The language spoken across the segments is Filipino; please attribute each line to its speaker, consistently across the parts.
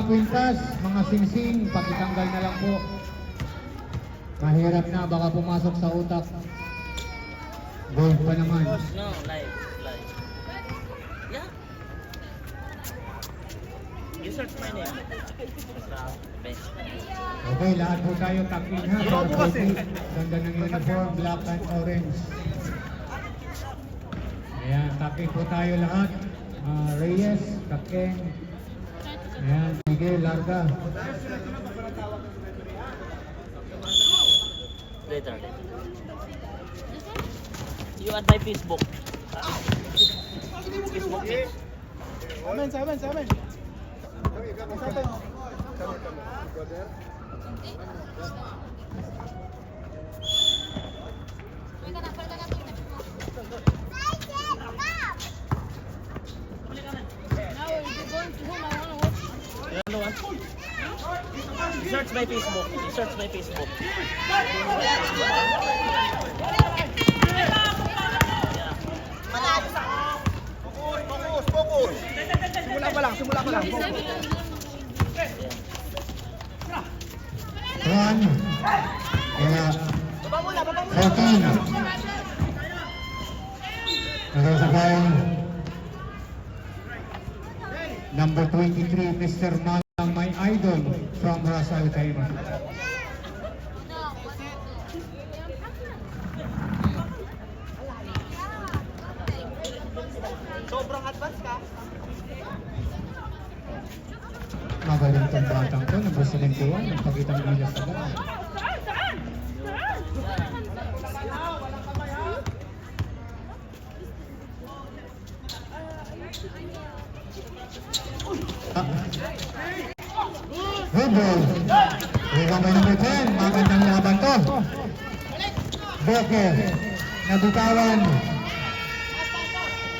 Speaker 1: kwintas, mga singsing, pakitanggal na lang po. Mahirap na, baka pumasok sa utak. Gold pa naman.
Speaker 2: No, live. Yeah. You search my name.
Speaker 1: Okay, lahat po tayo takin ha. Ganda ng uniform, black and orange. Ayan, takin po tayo lahat. Reyes, Taken. Ayan, sige, larga.
Speaker 2: Later. You add my Facebook. Facebook page.
Speaker 3: Amen.
Speaker 2: You know what? Search my Facebook. Search my Facebook.
Speaker 3: Focus. Simula pa lang.
Speaker 1: Juan. Kaya, 14. Nakasabay. Number 23, Mr. Malang, my idol from Rasal Caima.
Speaker 3: Sobrang advance ka.
Speaker 1: Magaling tong batang to, nagpasalintuan, nagpakita ng nila sa daan. Good ball. Ikaw may number 10, magandang laban to. Beke, nabutawan.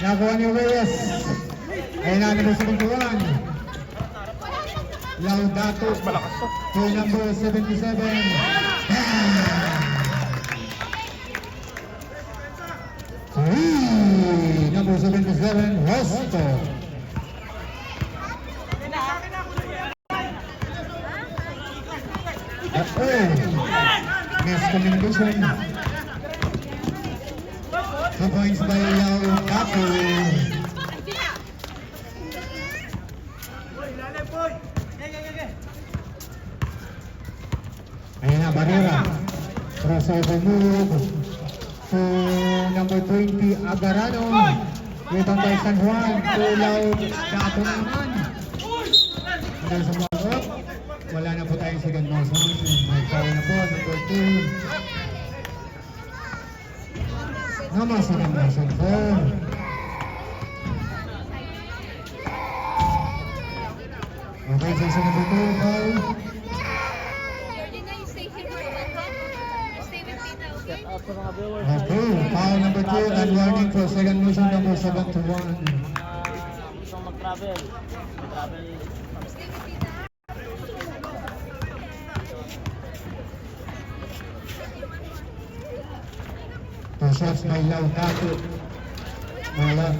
Speaker 1: Nakuha ni Reyes. Ayun na, number 71. Laudato to number 77. Number 77, Rosto. Miscommunication. 2 points by Laudato. Ayan na, Barrera. Crossover move to number 20, Agarano. Rebound by San Juan. Tulaw, Dato naman. Hanggang sa mga wala na po tayong second motion. May foul na po, number 2. Naman second motion po. Okay, Jason number 2, foul.
Speaker 2: Out sa mga viewers.
Speaker 1: Okay, foul number 2 and warning for second motion number 7 to 1.
Speaker 2: Gustong mag-travel. Mag-travel.
Speaker 1: Two shots by Laudato. Wala.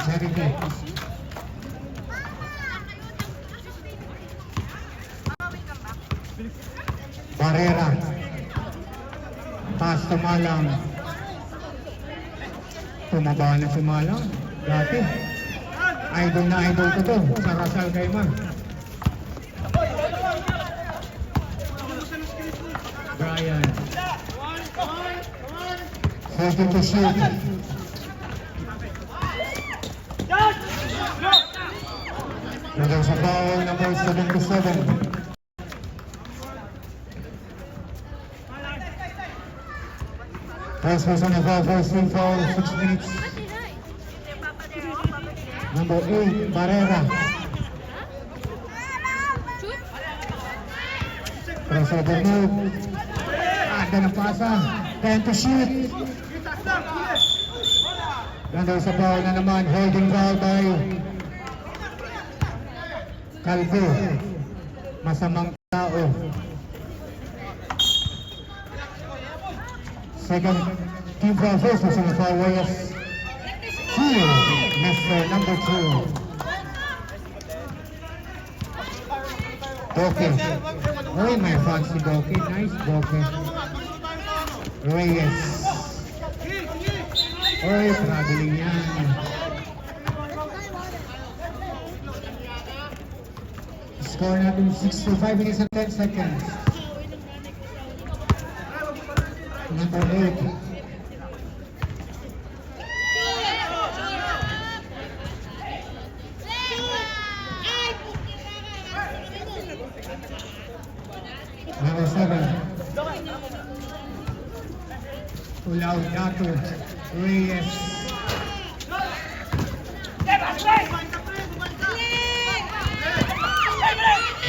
Speaker 1: Charity. Barrera. Pass to Malang. Tumaba na si Malang. Dati. Idol na idol ko to sa Rasal Caima. Brian. 14 to shoot. Hanggang sa foul number 77. First person of foul, first team foul, 6 minutes. Number 8, Barrera. Crossover move. Ada ng pasa. 10 to shoot. Hanggang sa foul na naman, holding foul by Calvo. masamang tao. Second team foul first, masamang foul Reyes. Here, Mr. number 2. Doke. Oh, my fancy Doke. Nice Doke. Reyes. Oh, traveling yan. Score natin 65 minutes and 10 seconds. Number 8. Number 7. Ulaudatu Reyes.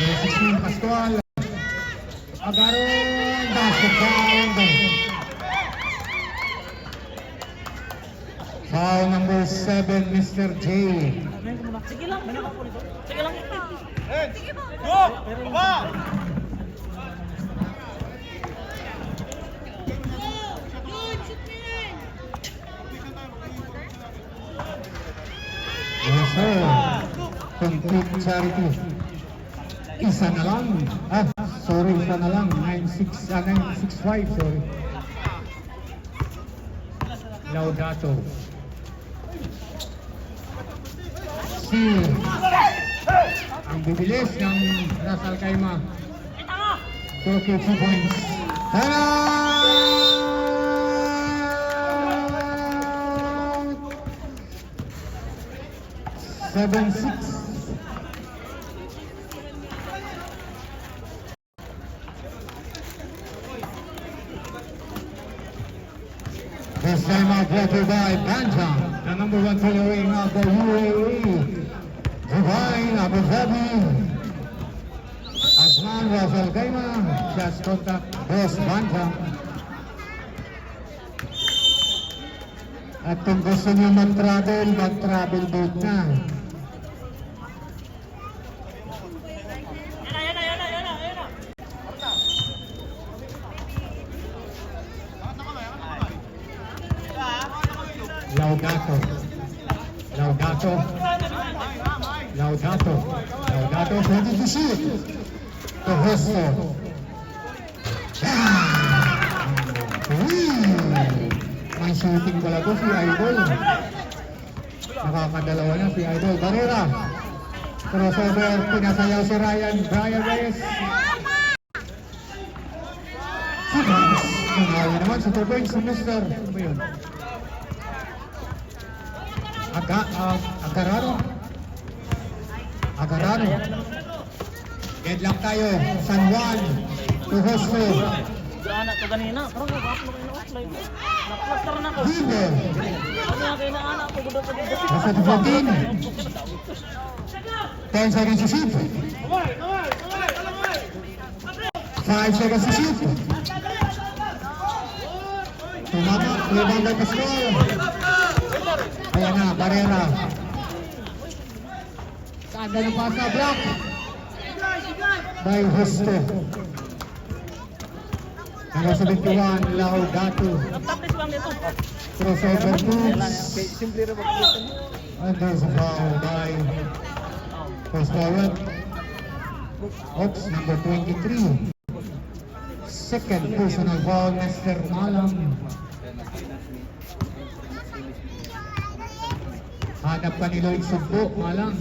Speaker 1: Number 16, Pascual. Agaron, basketball. Foul number 7, Mr. J.
Speaker 2: Sige lang. Sige lang.
Speaker 3: Go! Baba!
Speaker 1: Yes, sir. Complete charity. Isa na lang. Sorry, isa na lang. 965, sorry. Laudato. Si ang bibilis ng Ras Al Khaimah. Okay, 2 points. Timeout! 7-6. This time out brought to you by Banjam, the number 1 following of the UAE. Dubai, Abu Dhabi. Azman Ras Al Khaimah, just contact Boss Banjam. At kung gusto nyo mag-travel boat na. Laudato. Ready to shoot. To Hosto. May shooting pala to si Idol. Nakakadalawa na si Idol. Barrera. Crossover. Pinasayaw si Brian Reyes. Nangyari naman sa 2 points si Mr. Ano ba yun? Agarano. Get lang tayo. San Juan. To Hosto.
Speaker 2: Anak ko ganina. Pero nag-upload kayo na offline. Nag-cluster na ako.
Speaker 1: Vivo.
Speaker 2: Ano nga kayo na anak ko?
Speaker 1: Nasa 14. 10 seconds to shoot. 5 seconds to shoot. Tumama. Rebound by Pascual. Ayan na, Barrera. Kaanda ng pasa, block. By Hosto. Number 71, Laudato.
Speaker 2: Nag-practice lang nito.
Speaker 1: Crossover moves.
Speaker 3: Simple rin mag-click.
Speaker 1: And there's a foul by first forward. Ops, number 23. Second personal foul, Mr. Malam. Hanap pa ni Lloyd Sugbo, Malam.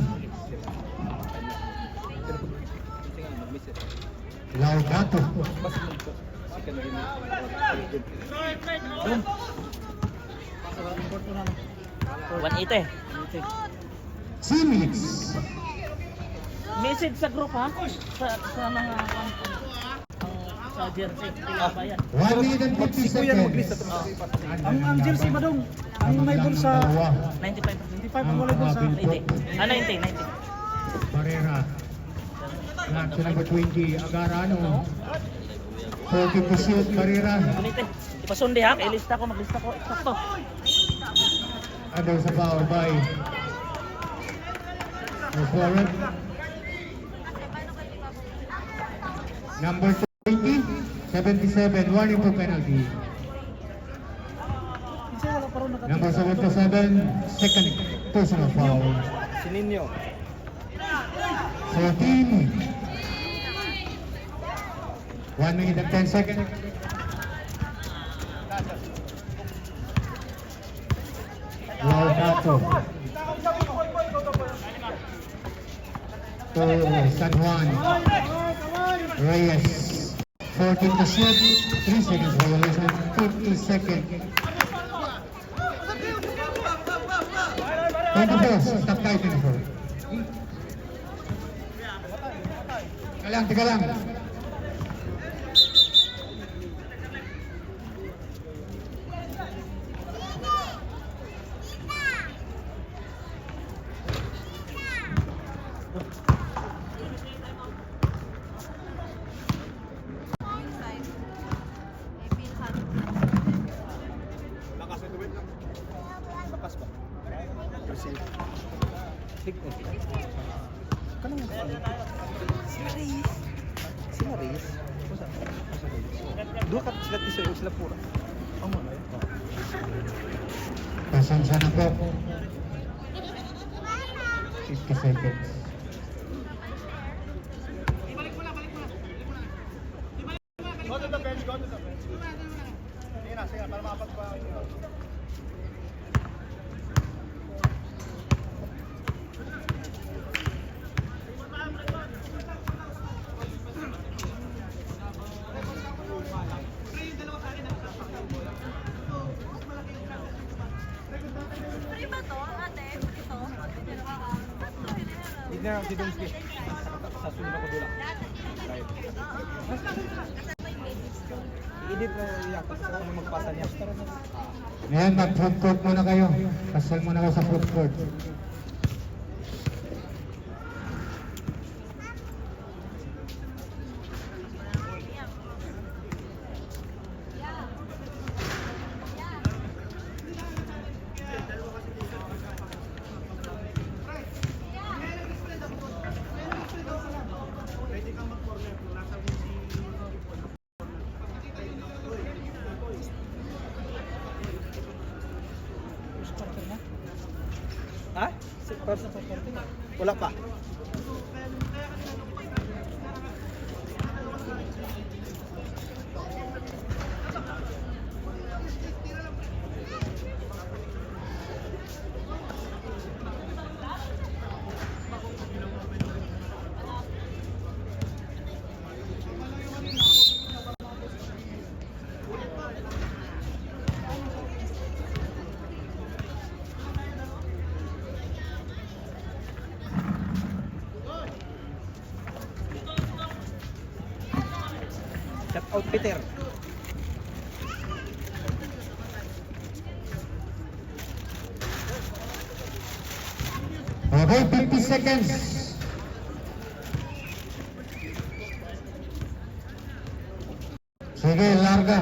Speaker 1: Laudato.
Speaker 2: 180.
Speaker 1: 2 minutes.
Speaker 2: Message sa group ha? Sa mga sa jersey. Kailan ba yan?
Speaker 1: 1 minute and 50 seconds.
Speaker 3: Ang jersey ba dong? Ang may bulsa.
Speaker 2: 95%.
Speaker 3: 95 ang walay bulsa.
Speaker 2: 90. 90.
Speaker 1: Barrera. Black to number 20, Agarano. 40 to shoot, Barrera.
Speaker 2: Unite. Ipasundi ha? Ilista ko, maglista ko. Sakto.
Speaker 1: And there's a foul by the forward. Number 20, 77, warning for penalty.
Speaker 3: Kasi wala pa rin nakatira.
Speaker 1: Number 77, second personal foul.
Speaker 2: Sininyo.
Speaker 1: 14. 1 minute and 10 seconds. Laudato. To San Juan. Reyes. 14 to shoot. 3 seconds violation. 50 seconds. 24. Stop tayo 24. Tiga lang.
Speaker 2: Dua ka sila tiso sila pura.
Speaker 1: Pasensya na po. 50 seconds.
Speaker 4: Prima to, ate? Ito?
Speaker 2: Hindi na si Domski. Sa sunod ako dula. I-edit na yata sa kung magpasa niya.
Speaker 1: Ngayon, mag-food court muna kayo. Pasal muna kayo sa food court.
Speaker 2: Ha? Wala pa. Shout out Peter.
Speaker 1: Okay, 50 seconds. Sige, larga.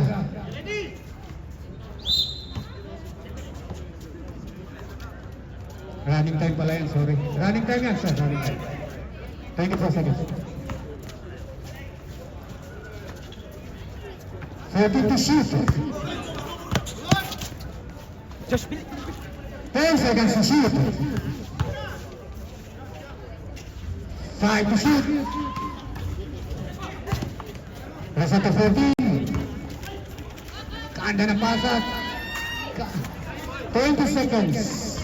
Speaker 1: Running time pala yan, sorry. Running time yan, sir. Running time. 24 seconds. 40 to shoot.
Speaker 2: Josh Bill.
Speaker 1: 10 seconds to shoot. 5 to shoot. Rasa to 14. Kaanda ng pasat. 20 seconds.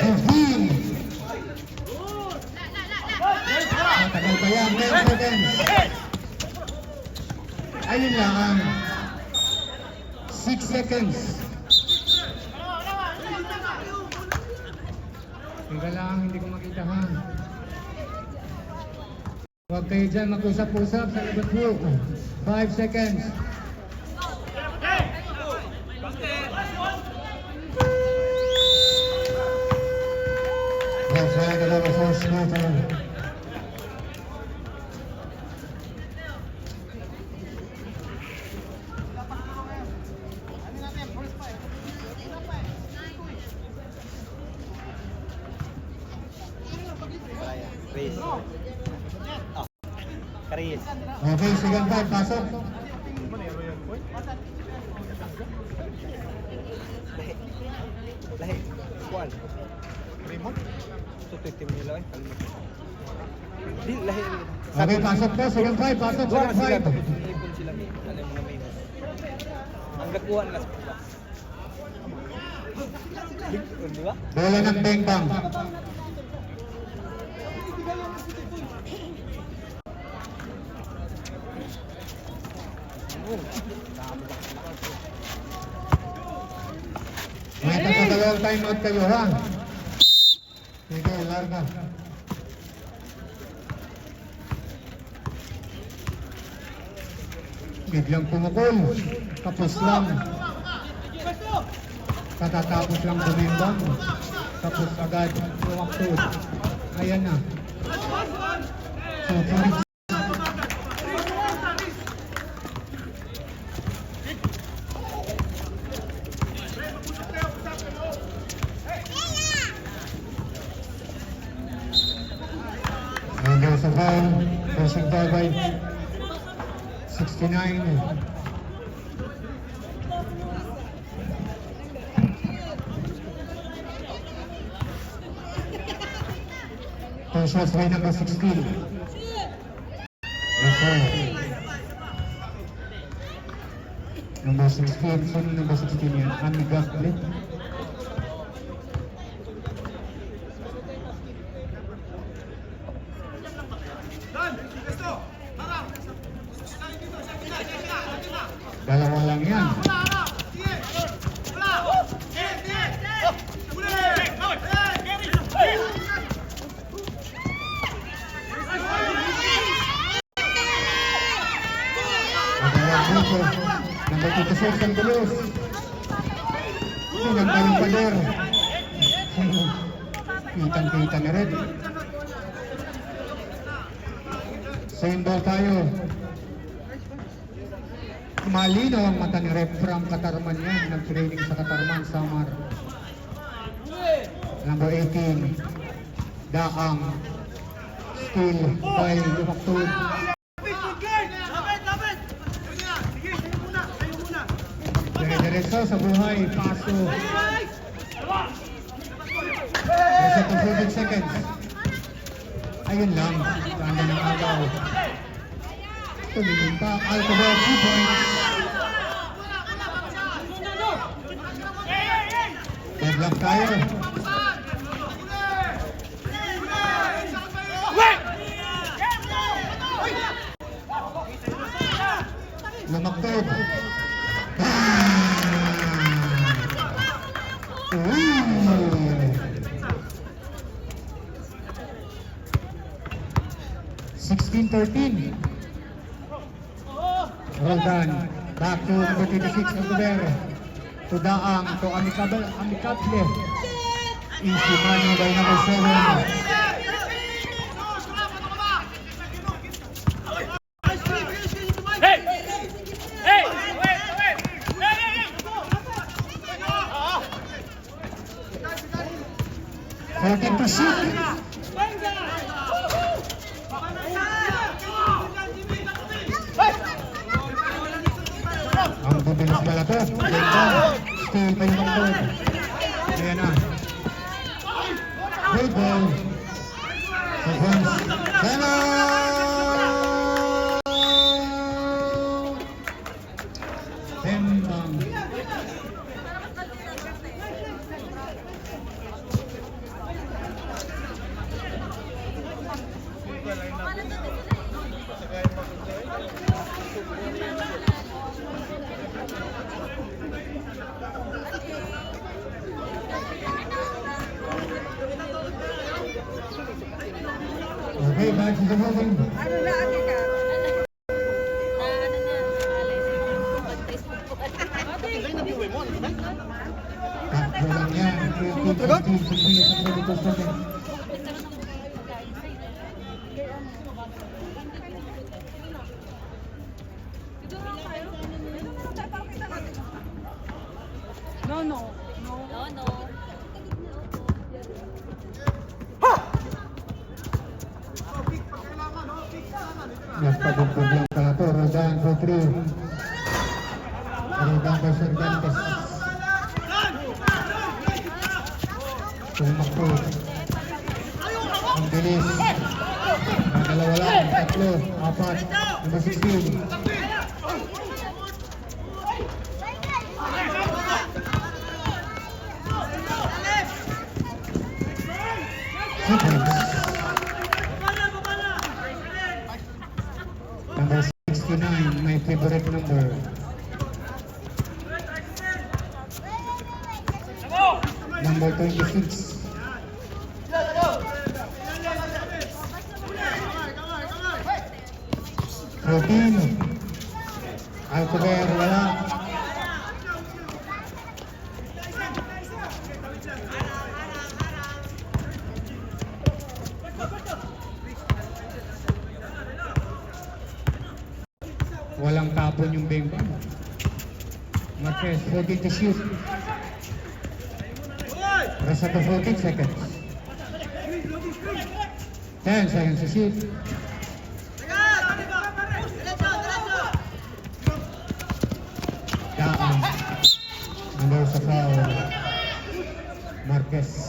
Speaker 1: 15. Tagal pa yan. 10 seconds. Ayun lang. 6 seconds. Teka lang, hindi ko makita ha. Huwag kayo dyan mag-usap-usap sa labas po. 5 seconds. Saya adalah first quarter.
Speaker 2: Saya. Chris. Ah. Chris.
Speaker 1: Okay, second five, pasok.
Speaker 2: Lahi. Kuan. Remote. Ito team nila eh. Di lahi.
Speaker 1: Okay, pasok po, second five, pasok,
Speaker 2: Dua
Speaker 1: second
Speaker 2: sila
Speaker 1: five.
Speaker 2: tapos ipon sila ni. Alam mo na may. Ang gakuan na sa box. Di ba?
Speaker 1: Bola ng Bengbang. May tatadalawang timeout kayo, ha? Sige, larga. Biglang pumukol. Tapos lang. Katatapos lang bumimbang. Tapos agad tumakbo. Ayan na. So, pulis. And there's a foul. Forcing foul by 69. Two shots by number 16. Yes, sir. Number 16. Sino number 16 yan? Amigable. Dalawa lang yan. Number 26 ang Dulus. Pinagdaling pader. Kitang-kita na rin. Same ball tayo. Malinaw ang mata ni Rep from Katarman yan. Nag-training sa Katarman, Samar. Number 18. Daang. Still by Lumaktod. Dire-diretso sa buhay. Paso. Resa to 14 seconds. Ayun lang. Tanda ng agaw. Tumingin pa. Alcobar 2 points. Deadlock tayo. Lumaktod. Ooh. 16-13. Well done. Back to number 26 over there. To Daang, to Amicable. Easy money by number 7. Holding to shoot. Ang bubilis pala to. Ganda. Still pa yung bangkod. Ayan na. Good ball. Sequence. Hello! Tembang. Okay, back to the moving.
Speaker 4: Ano na ate ka? Ano na? Mag-Facebook po.
Speaker 1: Takbo lang yan. 15-15 seconds.
Speaker 3: No, no.
Speaker 4: No, no.
Speaker 1: Nagpabugbog lang pala to. Rodan for 3. Rodan by Cervantes. Tumakbo. Ang bilis. Dalawa lang. 3, 4. Number 16. Number 69, my favorite number. Number 26. Routine. Alcover, wala. Walang tapon yung Bengal. Marquez, 14 to shoot. Rest of the 14 seconds. 10 seconds to shoot. Daan. Under sa foul. Marquez.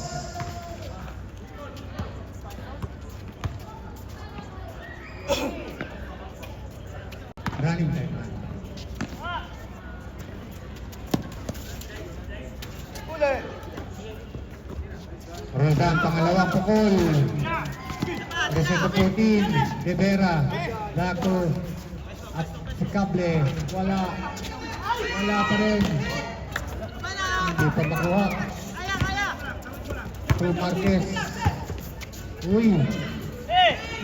Speaker 1: Running time. Rodan, pangalawang pukul. Reseto 14, De Vera, Daco, at si Cable. Wala pa rin. Hindi pa makuha. To Marquez. Uy,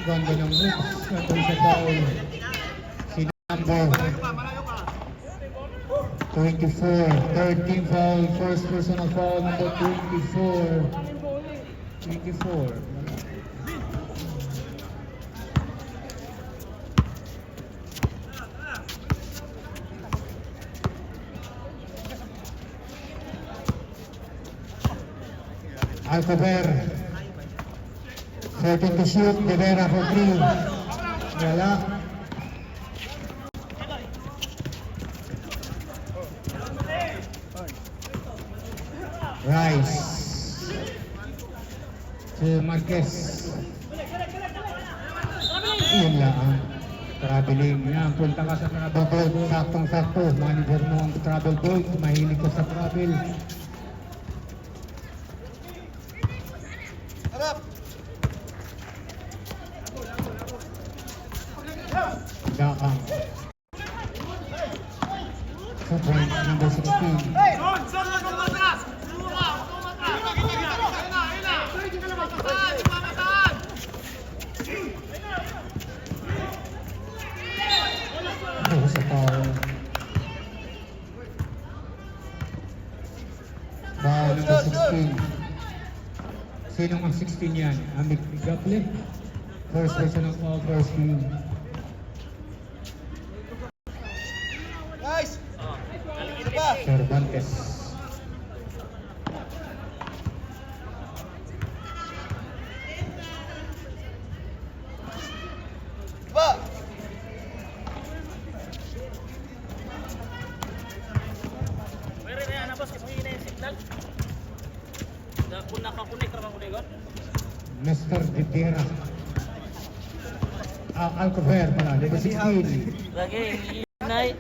Speaker 1: ganda ng moves. Nandun sa foul. Number 24, third team foul, first personal foul, number 24. Alcover, 13 to shoot, De Vera for 3. Wala. Rice to Marquez. Yun lang. Traveling. Yan, punta ka sa travel board. Saktong-sakto. Manager mo ang travel board. Mahilig ka sa travel. Daang. 2 points, number 16. Sa foul. Foul number 16. Sinong ang 16 yan? Amik Gable. First person of foul, first team.
Speaker 5: Guys!
Speaker 1: Cervantes.
Speaker 5: Ba!
Speaker 2: Pwede na yan, boss, kasi may signal. Kung nakakunik naman ko na
Speaker 1: Mr. Ditera. Alcover pala, number 16.
Speaker 2: Lagi, inay.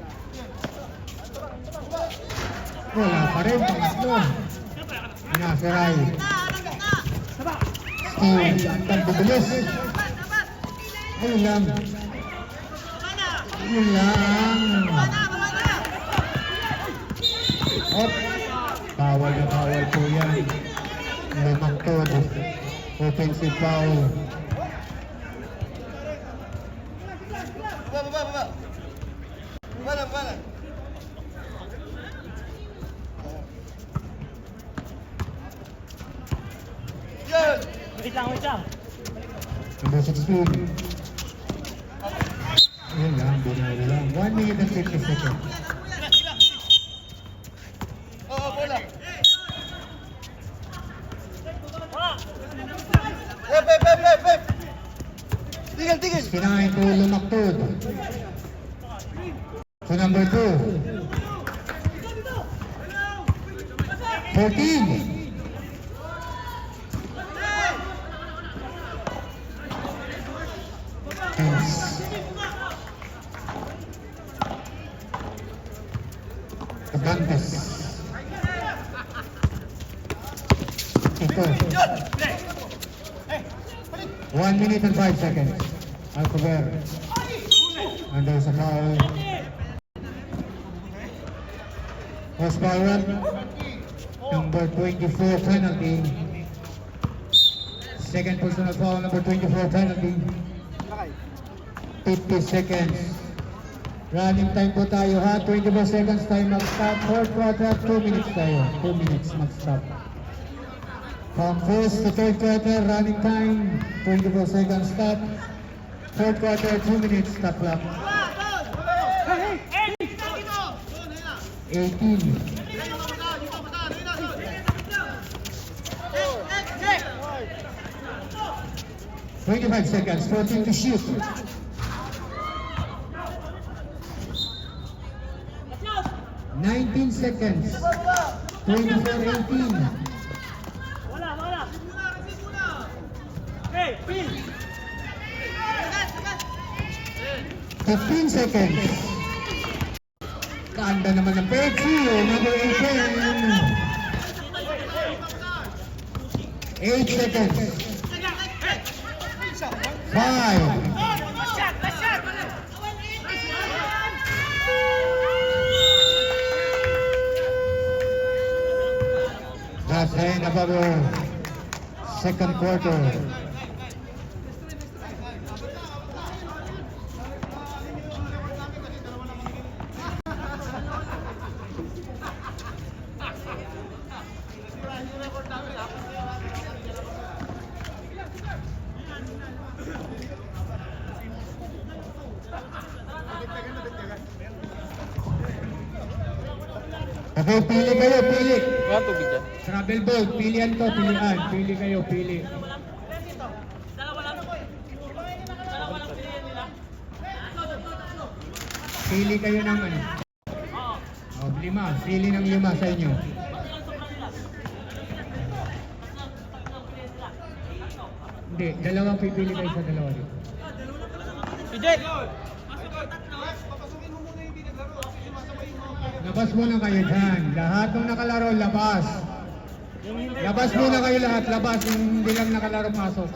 Speaker 1: Wala pa rin, pangatlo. Inaseray. Steve, ang bubulis. Ayun lang. Ayun lang. Op. Bawal na bawal po yan. Limang tod. Offensive foul.
Speaker 5: Baba. Bala. Yan!
Speaker 2: Wait lang.
Speaker 1: Number 16. Ayun lang, binari lang. 1 minute and 50 seconds.
Speaker 5: Oo, bola. Pep. Di. tigil, tigil.
Speaker 1: 69 to Lumaktod. To number 2. 14. Abantes. Ito. 1 minute and 5 seconds. Alcover. And there's a foul. Horsepower. Number 24 penalty. Second personal foul, number 24 penalty. 50 seconds. Running time po tayo ha. 24 seconds tayo mag-stop. Fourth quarter, 2 minutes tayo. 2 minutes mag-stop. From first to third quarter, running time, 24 seconds stop. Fourth quarter, 2 minutes stop clock. 18. 25 seconds, 14 to shoot. 19 seconds. 24-18.
Speaker 3: Wala. Hey, Phil.
Speaker 1: 15 seconds. Kaanda naman ng Pepsi. Number 18. 8 seconds. 5. That's the end of our second quarter. Okay, pili kayo, pili.
Speaker 2: Wala tubig dyan.
Speaker 1: Travel boat, pilihan to, pilihan. Pili kayo, pili. Pili kayo ng ano? Oh, 5. Pili ng 5 sa inyo. Hindi, dalawang pipili kayo sa dalawa dito.
Speaker 2: PJ!
Speaker 1: Labas muna kayo dyan. Lahat ng nakalaro, labas. Labas muna kayo lahat, labas. Yung hindi lang nakalaro, pasok.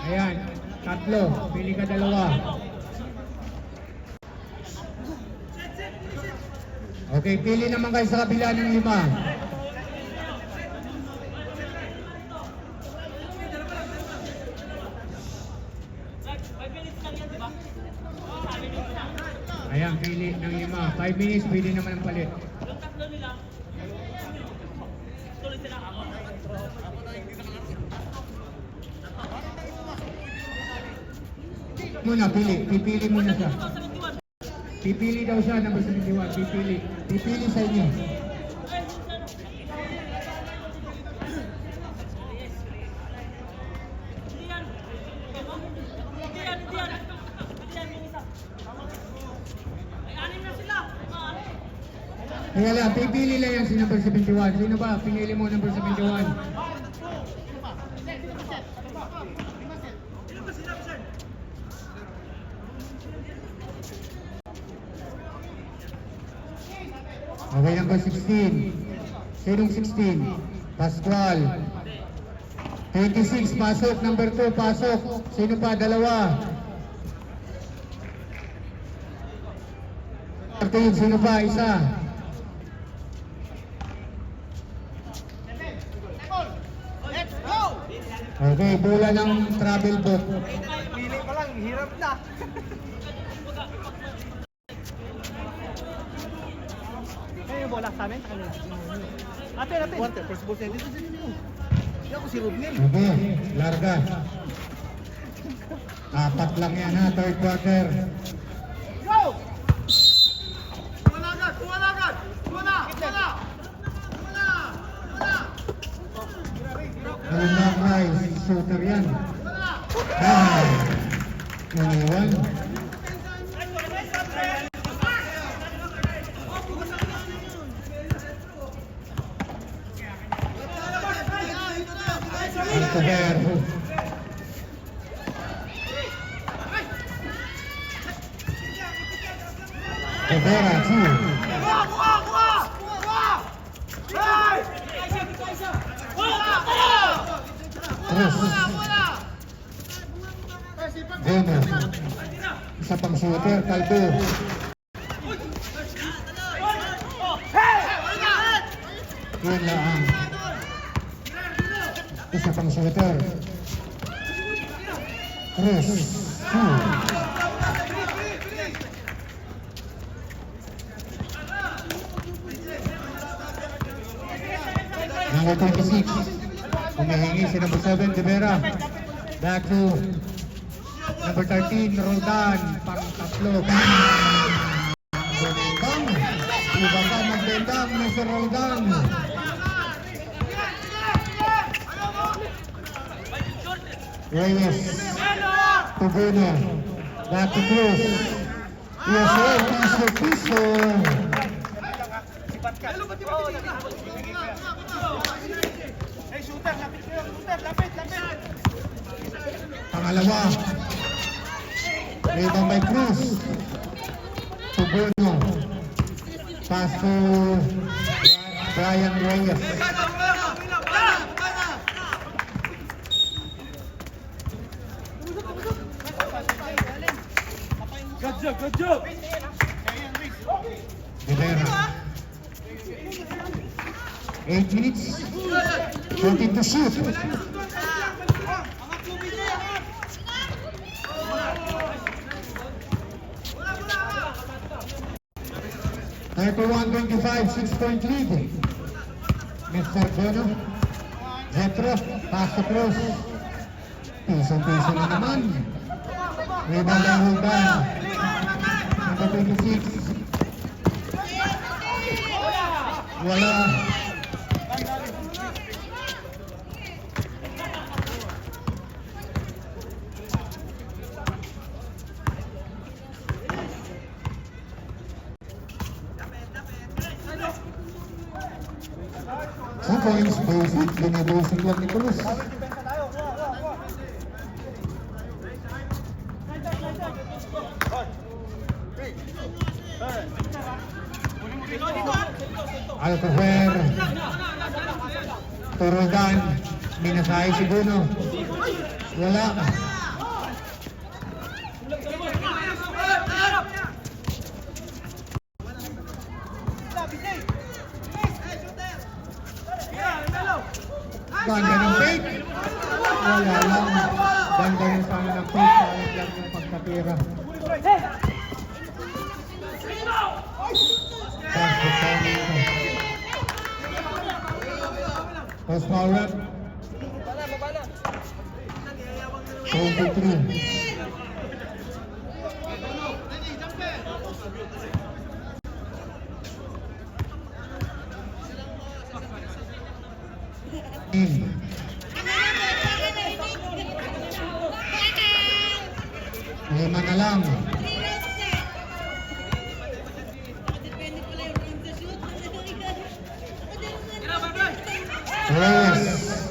Speaker 1: Ayan, 3. Pili ka 2. Okay, pili naman kayo sa kabila ng 5. Ayan, pili ng 5. 5 minutes, pwede naman ang palit. Muna, pili. Pipili muna siya. Pipili daw siya, number 71. Pipili. Pipili sa inyo. Kaya lang, pipili lang yan si number 71. Sino ba? Pinili mo number 71. Okay, number 16. Sinong 16? Pascual. 26, pasok. Number 2, pasok. Sino pa? 2. 13, sino pa? 1. Okay, bola ng travel boat.
Speaker 5: Pili pa lang, hirap na.
Speaker 3: Ay, yung bola sa amin. Ate.
Speaker 5: Water, first ball tayo. Dito. Hindi ako si Rubnel.
Speaker 1: Okay, larga. 4 lang yan ha, third quarter.
Speaker 5: Go! Kumalagad!
Speaker 1: Malundang guys, shooter yan. Iniwan. Alcover. Rivera, two. Cruz. Gomez. Isa pang shooter, Caldo. Yun lang. Isa pang shooter. Cruz. Two. Number 26. Humihingi si number 7, Rivera. Back to number 13, Roldan. Pang-tatlo. Bendang. Iba ka magbendang, Mr. Roldan. Reyes. Tubuno. Back to Cruz. USA, piso. Pangalawa. Rebound by Cruz. Tubuno. Pass to Brian Reyes.
Speaker 3: Good job.
Speaker 1: Rivera. 8 minutes. 20 to shoot. (31-25), 6-point lead. Mr. Bono. Jetro. Pass to Cruz. Piso na naman. Rebound by Roldan. Number 26. Wala. Two points, basic. Binibasic lang ni Cruz. Alcover. Turugan. Minasahe si Bruno. Wala. Ganda ng fake. Wala lang. Ganda rin sana ng fake. Sayang lang yung pagkatira. Post foul rep. 23. Lima na lang. Reyes.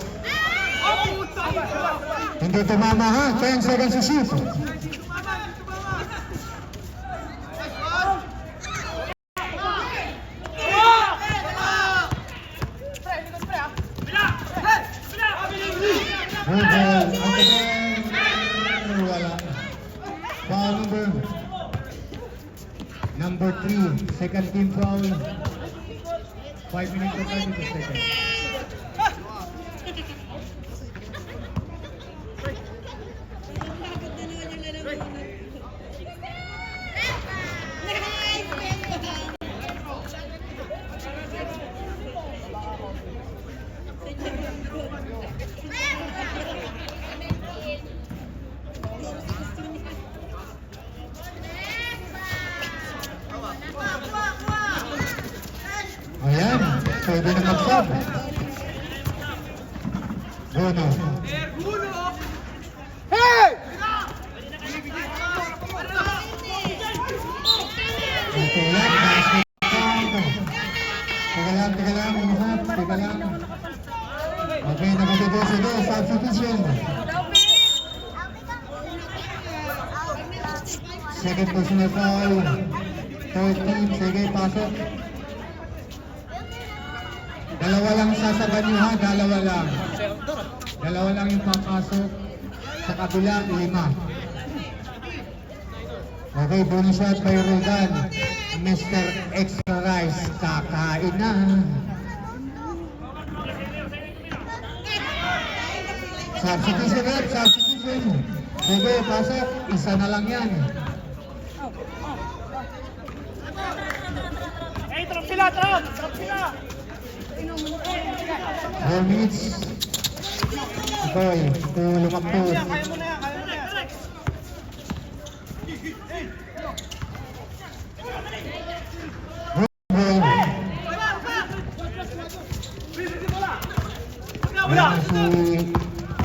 Speaker 1: Hindi tumama ha. 10 seconds to shoot. Wala. Foul number 3. Second team foul. 5 minutes and 32 seconds. Ayan, pwede na mag-sub. Bruno.
Speaker 5: Hey!
Speaker 1: substitution. Second personal foul. Third team, sige, pasok. Dalawa lang sasaban nyo ha, dalawa lang. Dalawa lang yung papasok. Sa kabila, 5. Okay, bonus shot by Roldan. Mr. Extra Rice, kakain na. Substitution rep, substitution. Sige, pasok. Isa na lang yan.
Speaker 2: Hey, trap sila, trap! Trap sila!
Speaker 1: 4 minutes. Okay, ito lumakto.
Speaker 5: Kaya mo na yan, kaya mo na yan.
Speaker 1: Ayan si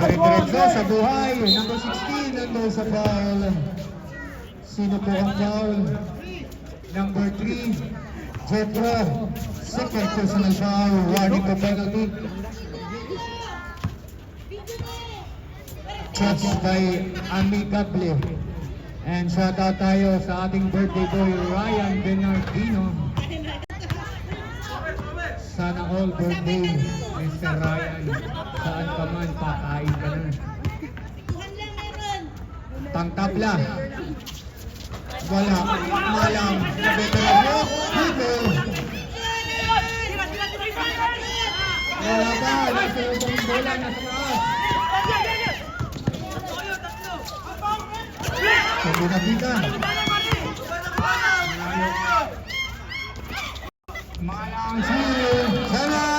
Speaker 1: Dire-diretso sa buhay. Number 16, nandun sa foul. Sino po ang foul? Number 3, Jetro. Second personal foul. Warning to penalty. Judged by Amicable. And shout out tayo sa ating birthday boy, Ryan Bernardino. Sana all birthday, Mr. Ryan. Saan ka man, pakain ka na. Pangtabla. Wala. Malang. Veteran mo. Hito. Wala ba? Nasa lubong bola. Nasa taas. Sabi na kita. Malang si Salah!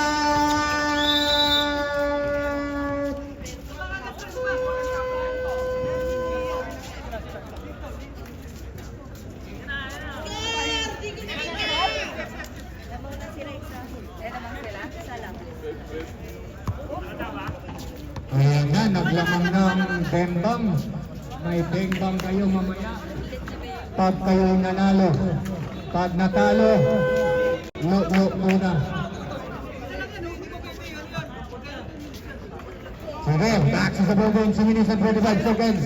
Speaker 1: Ayan na, naglamang ng bembang. May bembang kayo mamaya. Pag kayo nanalo. Pag natalo, lo muna. Sige, back sa sabaw in 2 minutes and 45 seconds.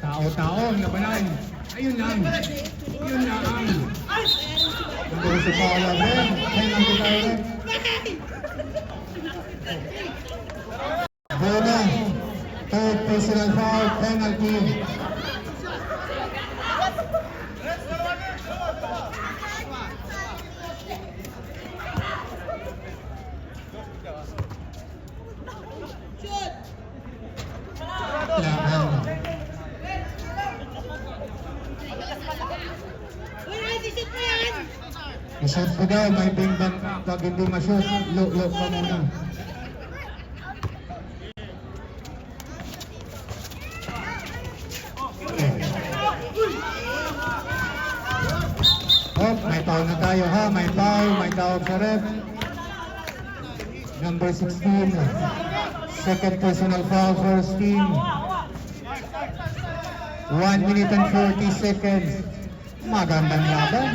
Speaker 1: Tao-tao, labanan. Ayun lang. Yun lang. Nandun sa Paula Ben. Penalty tayo. Bola. Third personal foul. Penalty. Laban. Isot ko daw, may bingbang ka. Pag hindi masot, lo ka muna. Oh, may foul na tayo ha. May foul, may tawag sa ref. Number 16. Second personal foul, first team. 1 minute and 40 seconds. Magandang laban.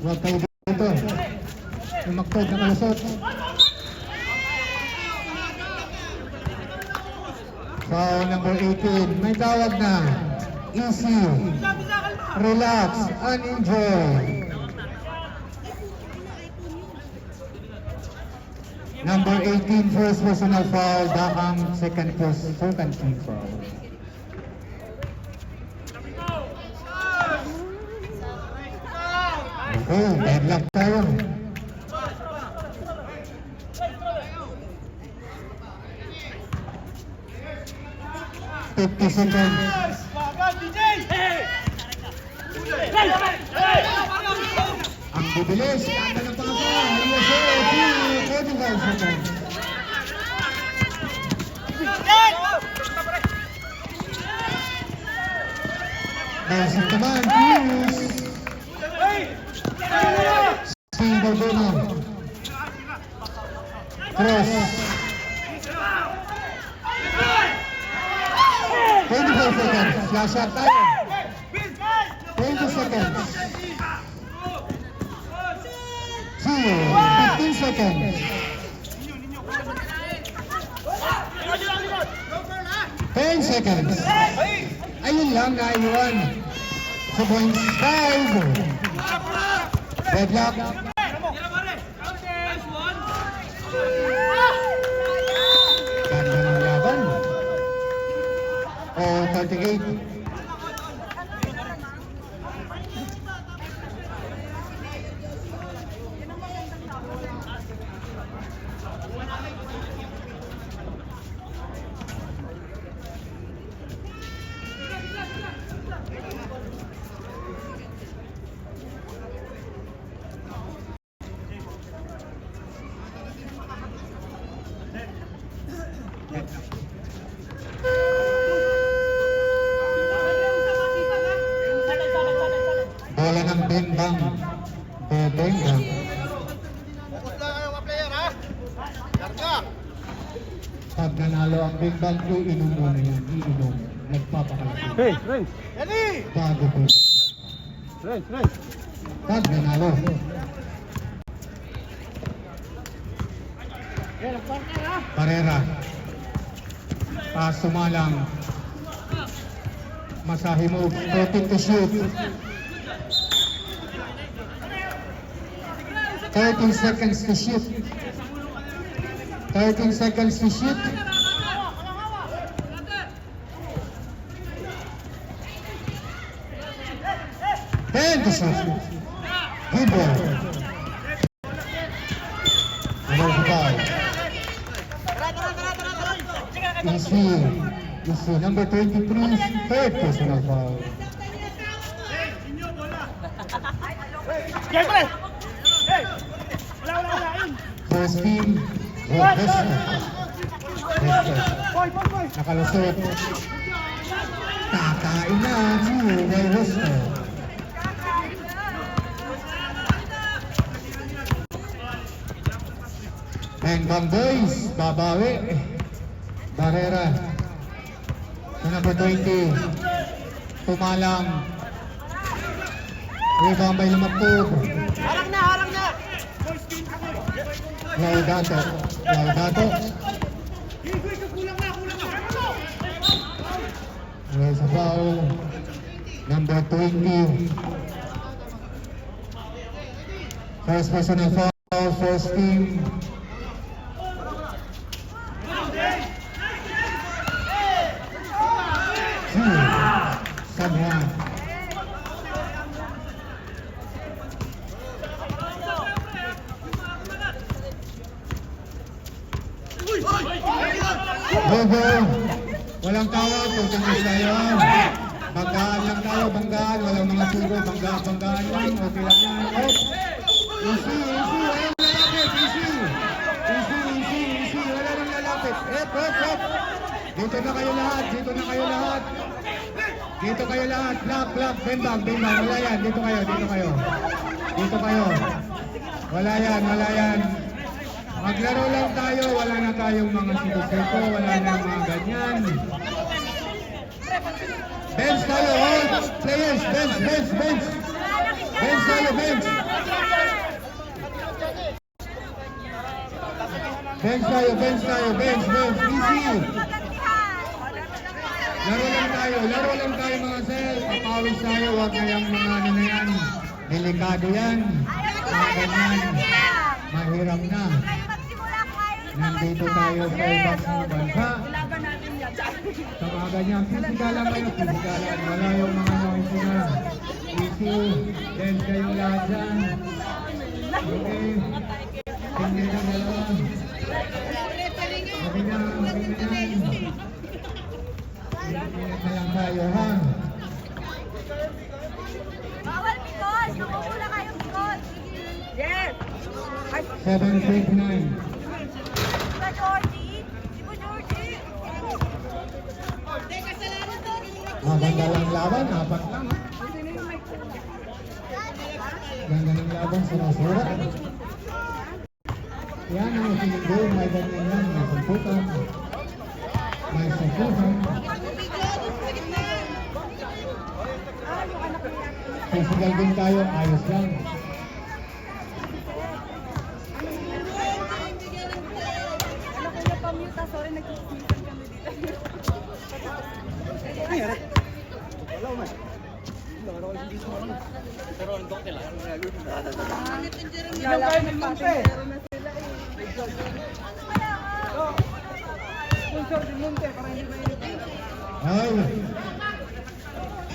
Speaker 1: Huwag kayo dito. Umaktod na kalusot. Foul number 18. May tawag na. Easy. Relax and enjoy. Number 18, first personal foul. Daang second team foul. Okay, deadlock tayo. $50 seconds. Ang bibilis. Ang dalapasa. USA 45 seconds. Dahil naman, Hughes. Single bono. Cross. 25 seconds. Last shot tayo. 20 seconds. 15 seconds. 10 seconds. Ayun lang, naiwan. So points 5. Deadlock. Ganda ng laban. O 38. Bola ng Bengbang. Bengbang.
Speaker 5: Focus lang kayo mga player ha. Larga.
Speaker 1: Pag nanalo ang Bengbang, iinom mo na yan. Iinom. Nagpapakalaki.
Speaker 3: Hey, Renz.
Speaker 5: Eli!
Speaker 1: Bago po.
Speaker 3: Renz.
Speaker 1: Pag nanalo. Parera. Sumalang. Masahe mo. 14 to shoot. 13 seconds to shoot. 13 seconds to shoot. Ten to shoot. Good ball. Ano sa foul? Easy. Number 23, third personal foul. First team, Wester. Nakalusot. Kakain na Mugay Wester. Bengbang boys, babawi. Barrera. Sa number 20, tumalang. Rebound by Lumagtog.
Speaker 5: Harang na!
Speaker 1: Laudato. There's a foul. Number 20. First personal foul, first team. Someone. Go. Walang tawag, punta na tayo. Banggaan lang tayo, banggaan. Walang mga sugo, banggaan lang. Okay lang yan. Easy. Walang lalapit, easy. Wala nang lalapit. Hop. Dito na kayo lahat. Block. Bengbang. Wala yan. Dito kayo. Wala yan. Maglaro lang tayo. Wala na tayong mga sito-sito. Wala na mga ganyan. Bench tayo, all players. Bench. Bench tayo. Bench easy. Laro lang tayo mga sir. Papawis tayo, huwag na yung mga ano na yan. Delikado yan. Mga ganyan. Mahirap na. Nandito tayo sa ibang bansa. Sa mga ganyan, pisikalan kayo. Wala yung mga noise na. Easy. Bench kayong lahat dyan. Okay. Tingnan na dalawa. Okay na. Pinaka lang tayo, ha?
Speaker 4: Bawal pikos! Mamumula kayo pikos! Yes!
Speaker 1: 7-6-9.
Speaker 4: Diba Georgie?
Speaker 1: Maganda lang laban, apat lang, ha? Ganda ng laban, sinusura. Yan ang sinindo, may ganyan lang, may sumputan, may sapuhan. physical din tayo, ayos lang.
Speaker 4: Ano kuya pamute, sorry nagkikisipan kami dito.
Speaker 5: Ay, harap. Wala ko man.
Speaker 2: Pero ang dokte lang.
Speaker 3: Ilaw kayo ng Monte. Sponsor din Monte para hindi mainit.
Speaker 1: Ay,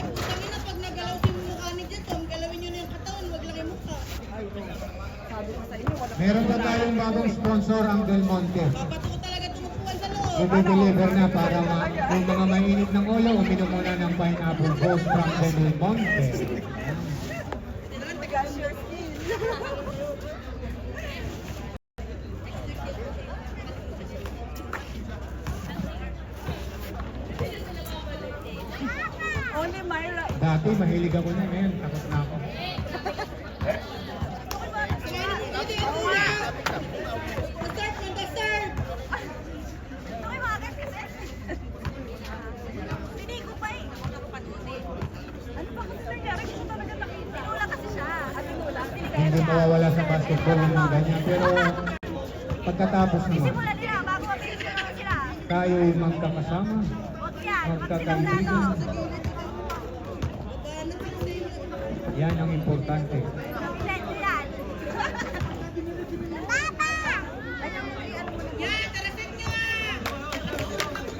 Speaker 6: Kanina pag nagalaw si mukha ni Jet, galawin nyo na yung katawan, wag lang yung mukha.
Speaker 3: Sabi ko sa inyo, wala.
Speaker 1: meron pa tayong bagong sponsor, ang Del Monte.
Speaker 6: Babato ko talaga tumupuan sa loob.
Speaker 1: I-deliver na para kung mga mainit ng ulo, uminom muna ng pineapple juice from Del Monte.
Speaker 4: Only Myra.
Speaker 1: Dati mahilig ako na, ngayon takot na ako.
Speaker 6: Dito yung una. Mag-start, mag-start.
Speaker 4: Okay, mga kasi. Hindi ko pa eh. Ano ba gusto niya? Gusto talaga nakita. Tinula kasi siya. At tinula.
Speaker 1: Hindi mawawala sa basketball yung mga ganyan. Pero pagkatapos naman,
Speaker 4: Simulan nila bago mag-simulan sila.
Speaker 1: tayo'y magkakasama,
Speaker 4: Huwag yan.
Speaker 1: magkakaibigan. Yan ang importante.
Speaker 6: Yan, tarasin nyo ah.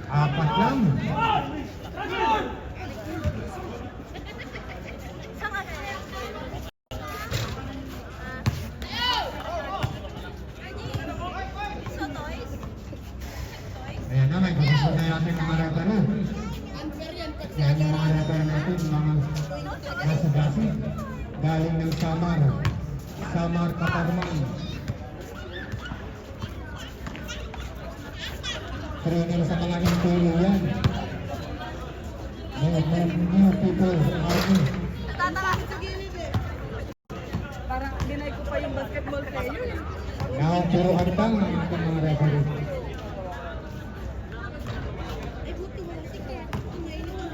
Speaker 1: Apat lang. Ayan na, may gusto na natin mga referee. Yan yung mga referee natin, mga nasa gasi. Galing ng Samar. Samar Katarman. Training sa mga impero yan. New people, army.
Speaker 3: Parang dinay ko pa yung basketball player.
Speaker 1: Now, puro antang ang ating mga referee.
Speaker 6: Ay, buti wala si Kat. Mainom.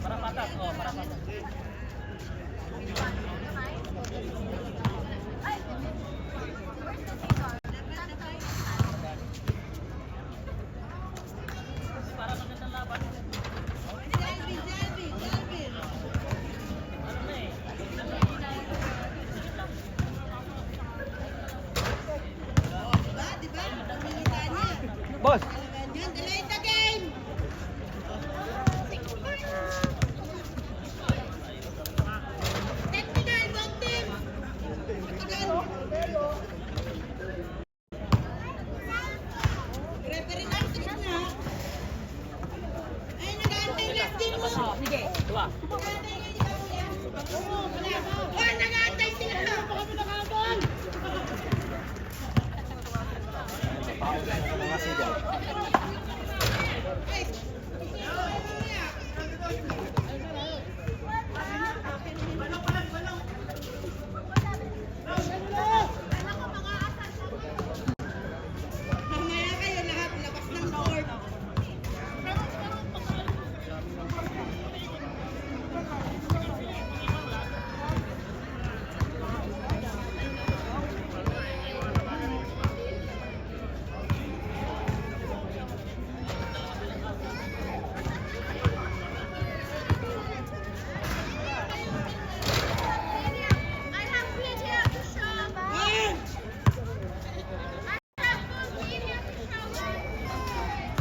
Speaker 2: Para patas. Oh, para patas. Para magandang laban.
Speaker 6: Jalvin, Jalvin, Jalvin.
Speaker 2: Ano na eh.
Speaker 6: Diba? Pamilita niya.
Speaker 5: Boss!
Speaker 6: Yan, delay the game. Technical, both team. Matagal. Referee na sa gitna. Ay, nag-aantay last game mo.
Speaker 4: Sige.
Speaker 2: Dua.
Speaker 6: Hoy, nag-aantay sila.
Speaker 5: Mga sigaw.
Speaker 6: Ay, mamaya kayo lahat labas ng court.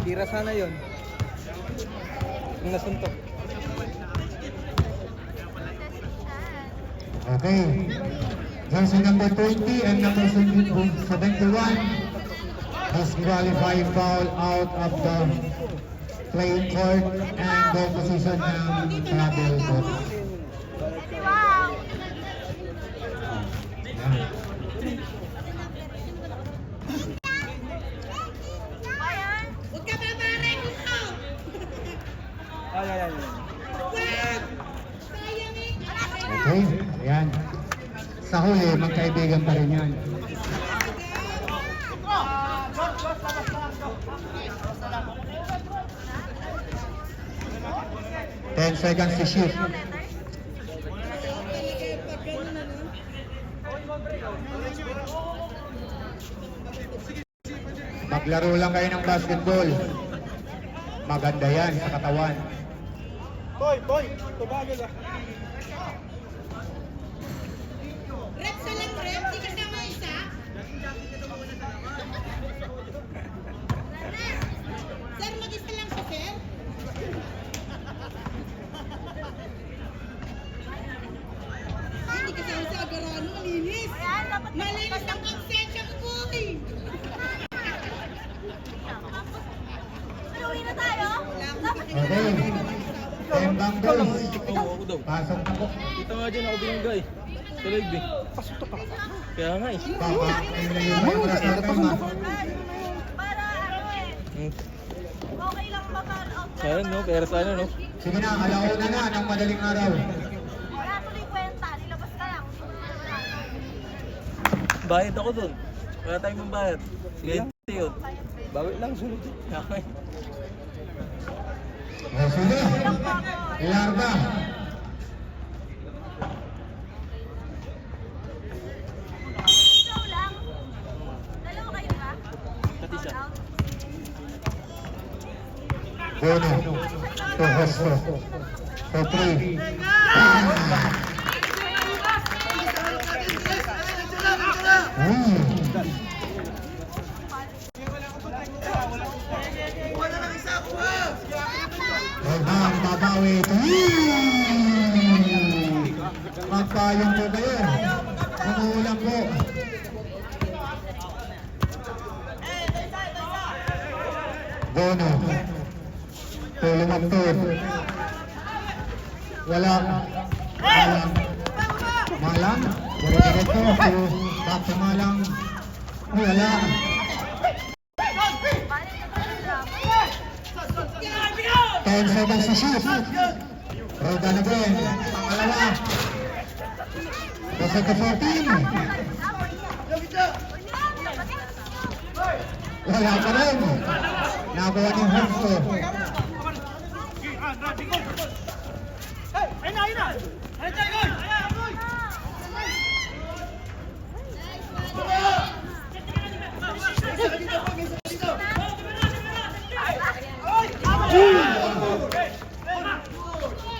Speaker 5: Tira sana yun. Yung nasuntok.
Speaker 1: Okay. Jersey number 20 and number 71 disqualify foul out of the playing court and the position ng travel court.
Speaker 4: Wow!
Speaker 1: Yan.
Speaker 4: Ayan.
Speaker 6: Huwag ka babareng out.
Speaker 5: Ay.
Speaker 6: Wag! Sayang eh.
Speaker 1: Okay, ayan. Sa huli, magkaibigan pa rin yan. Ten seconds to shoot. Maglaro lang kayo ng basketball. Maganda yan sa katawan.
Speaker 6: Rep sa lang, rep. Di kasama isa. Sir, mag-isa lang siya, sir. Ay, hindi kasama sa Agarano. Malinis. Malinis ang konsensya ko, boy.
Speaker 4: Uwi na tayo?
Speaker 1: Okay. Tembang girls.
Speaker 2: Ako daw.
Speaker 1: Pasok na po.
Speaker 2: Dito nga dyan ako binanggay. Sa live eh. Kaya nga eh.
Speaker 1: Papa, yung oras natin ma.
Speaker 4: Para ano eh,
Speaker 2: Hmm.
Speaker 4: okay lang maka-out ka
Speaker 2: Sayang no, pero sana no.
Speaker 1: Sige na, alauna na ng madaling araw.
Speaker 4: Wala tuloy kwenta, nilabas ka lang.
Speaker 2: Bayad ako dun. Wala tayong mambayad. Ganyan yun. Bawi lang, sunod. Okay.
Speaker 1: O sige, ilarga.
Speaker 4: Ikaw lang. Dalawa kayo ba?
Speaker 2: Pati siya.
Speaker 4: Out.
Speaker 1: Bono. To Hosto. To 3. Rebang babawi. Magpayong po kayo. Umuulang po. Bono. Tulumagtod. Walang. Malang. Malang. Dire-diretso. Back to Malang. Wala. Ten seconds to shoot. Roll down again. Pangalawa. Basta ka 14. Wala pa rin. Nakuha ng Hosto.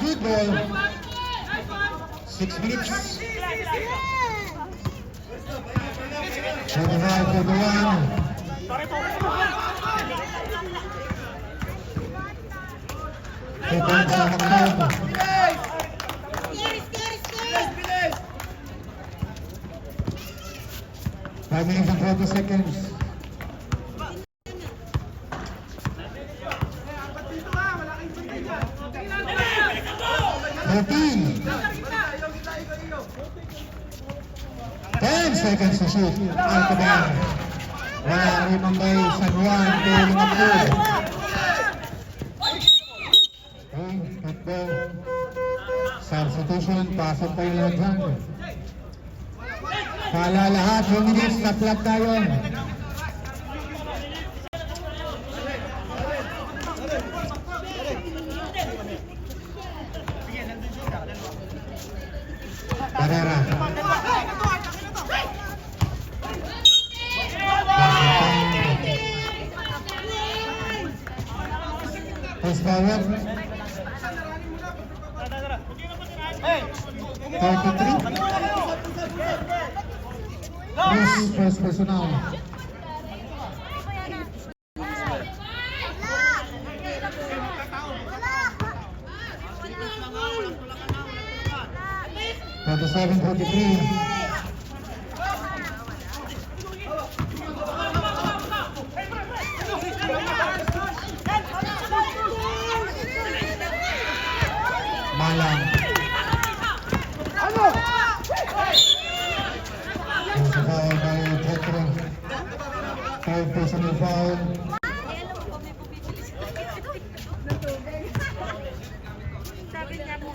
Speaker 1: Good ball. 6 minutes. 25-41. Second sa Magdalena.
Speaker 6: Score, score, score.
Speaker 1: 5 minutes and 40 seconds. Ten seconds to shoot. Out of bound. Wala rin Mambay, San Juan, Lumagpur. Okay, takbo. Substitution, pasok tayo lahat dyan. Pala lahat, 2 minutes, na-flat tayo. Carrera. Press forward. 33. First personal. Wala. 27-43. Malang. There's a foul by Petro. 5 personal foul.
Speaker 4: Sabi niya mo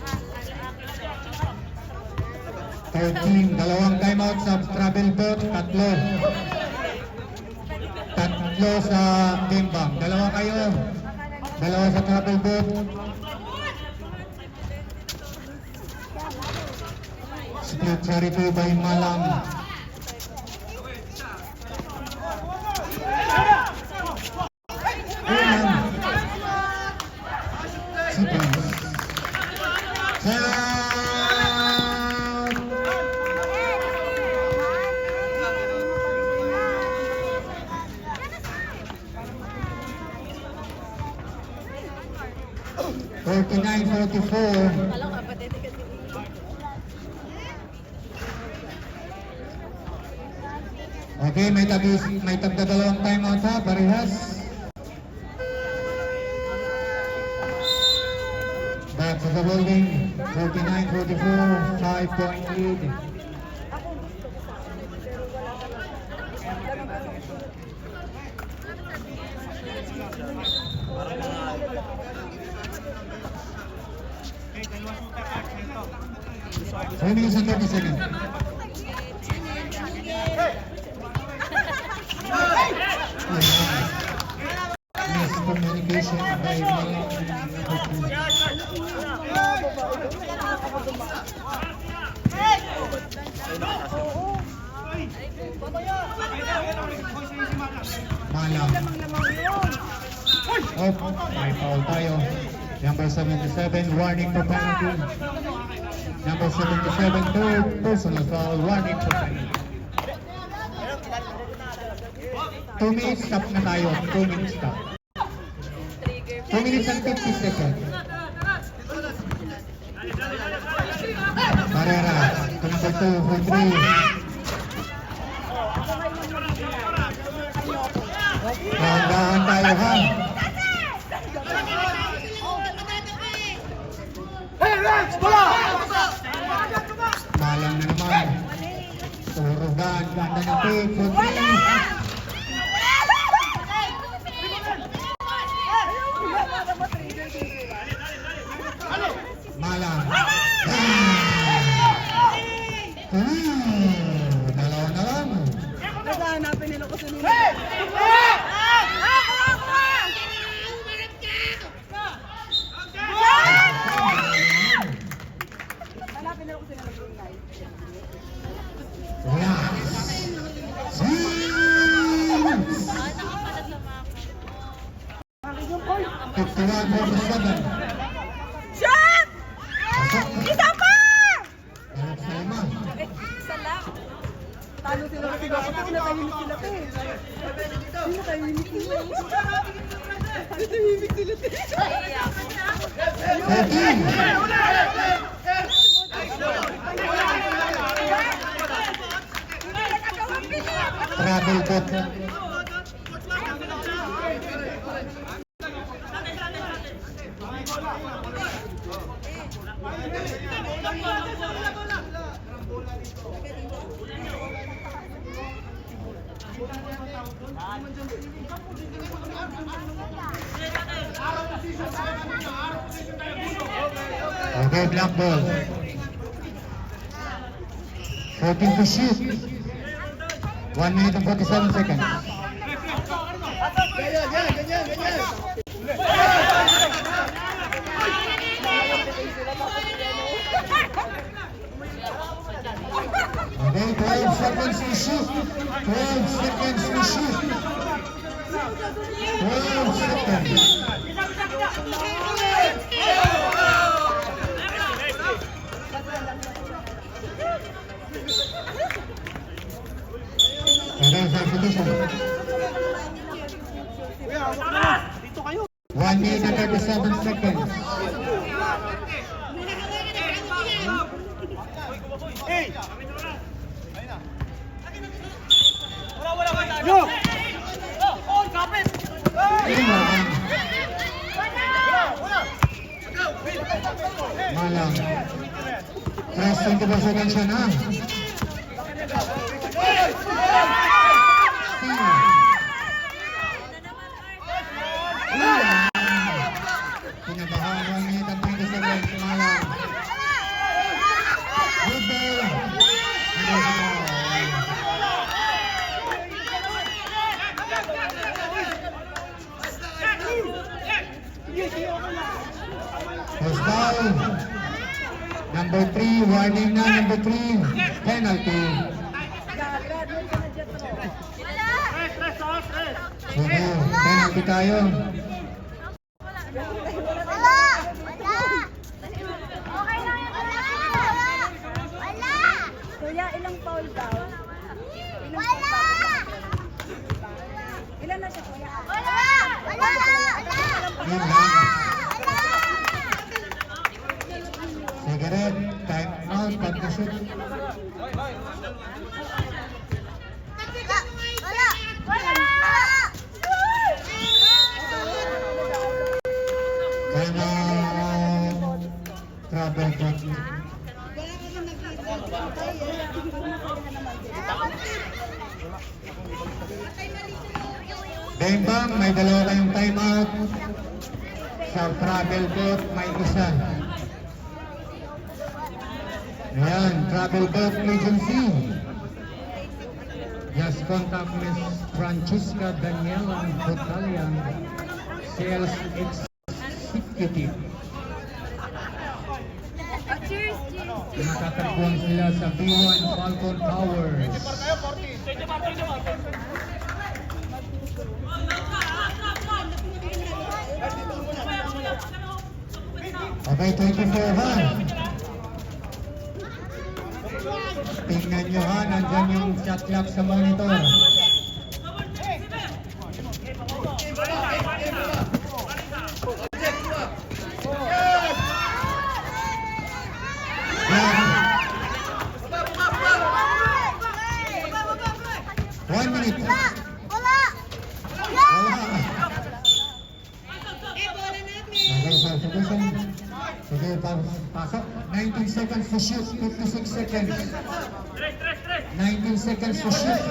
Speaker 1: Third team, dalawang timeout sa travel boat, tatlo. Tatlo sa timbang. Dalawa kayo. Dalawa sa travel boat. Split sa replay by Malang. Ulan. Sipins. Shot! 49-44.
Speaker 4: Alam ka, pati ka
Speaker 1: Okay, may tagdadalawang timeout ha, parehas. Back to the building, 49-44, 5-point lead. One minute and 30 seconds. Miscommunication by Malang. Oh, may foul tayo. Number 77, warning for penalty. Number 77, third personal foul, warning for penalty. 2 minutes stop na tayo. 2 minutes stop. 2 minutes and 50 seconds. Barrera, to number 2 for 3. Dahan-dahan tayo ha. Malang na naman. Turugan, ganda ng pick for 3. Malang. Dalawa na lang.
Speaker 6: Hanapin nila ko sa nila.
Speaker 1: Wala. 51-47.
Speaker 4: Shot! Isa pa!
Speaker 1: Anak sa lima.
Speaker 4: Isa lang.
Speaker 6: Talo sila kasi dapat pinatahimik sila to eh. Pinatahimik sila. Pinatahimik sila to.
Speaker 1: 13. Travel boat. Okay, black ball. 14 to shoot. 1 minute and 47 seconds. Okay, 12 seconds to shoot. 12 seconds to shoot. 12 seconds. Okay, substitution. 1 minute and 37 seconds. Malang. Press 20 seconds siya na. Pinabahan 1 minute and 20 seconds. Malang. Good ball. First foul. Number 3, warning na number 3. Penalty. Sige, penalty tayo.
Speaker 4: Kuya, ilang foul daw? Ilan na siya, kuya?
Speaker 1: Game lang. Cigarette, time out, pag-shoot. Time out. Trouble shot. Bembang, may dalawa kayong time out. Sa travel boat, may isa. Ayan, travel boat agency. Just contact Miss Francisca Daniela Botalian, sales executive. Nakatagpuan sila sa B1 Falcon Towers. Okay, 24 ha. Tingnan nyo ha, nandyan yung shot clock sa monitor. Yan. 1 minute. Wala. Okay, substitution. Sige, pasok. 19 seconds to shoot. 56 seconds. 19 seconds to shoot.